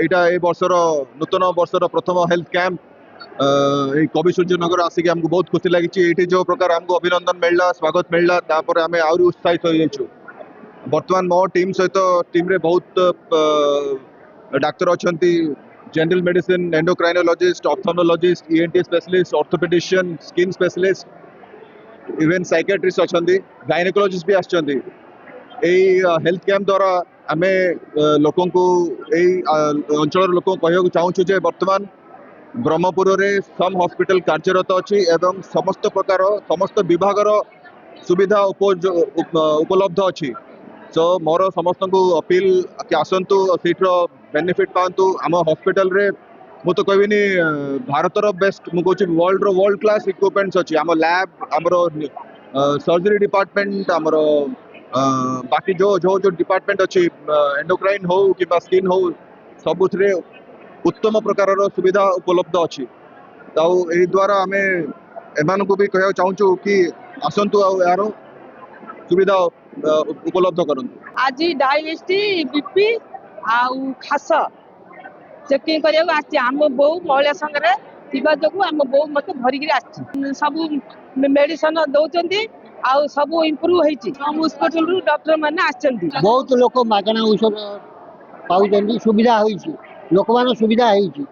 यहाँ ए वर्षर नूतन वर्षर प्रथम health camp कवि सूर्यनगर आसिक आमको बहुत खुशी लगी। ये जो प्रकार आमको अभिनंदन मिलला स्वागत मिलला आम आहरी उत्साहित हो जाइछु। बर्तमान मो टीम सहित टीम रे बहुत डाक्तर अच्छा general medicine endocrinologist ophthalmologist ENT specialist orthopaedician skin specialist even psychiatrist अच्छा गायनेकोलॉजिस्ट भी आछंती। हेल्थ कैंप द्वारा आम लोक अंचल लोक कहूँ चाहूँ जे बर्तमान ब्रह्मपुर रे सम हॉस्पिटल कार्यरत अच्छी एवं समस्त प्रकार समस्त विभाग सुविधा उपलब्ध अच्छी। सो मोर समस्त को अपील कि आसतु सीट्र बेनिफिट पातु आम हॉस्पिटल रे मु तो कहबिनी भारतर बेस्ट मु कहूँ वर्ल्ड क्लास इक्विपमेंट्स अच्छी आम लैब आमर सर्जरी डिपार्टमेंट आमर बाकी जो जो जो डिपार्टमेंट अच्छी एंडोक्राइन हो कि स्किन हो सबुथिरे उत्तम प्रकार सुविधा उपलब्ध अच्छी। यही द्वारा आम एम को भी कह चाहूँ कि आसतु यार सुविधा उपलब्ध करूँ। आज डायबिटीज बीपी आउ खास चेकिंग करने आम बो महिला संगे जो आम बो मत धरिक सब मेडिसिन दौरान आउ सब इम्प्रूव हॉस्पिटल डॉक्टर मैंने आछंती। बहुत लोक मागणा औषध पाउछंती सुविधा होइछि लोक मान सुविधा होइछि।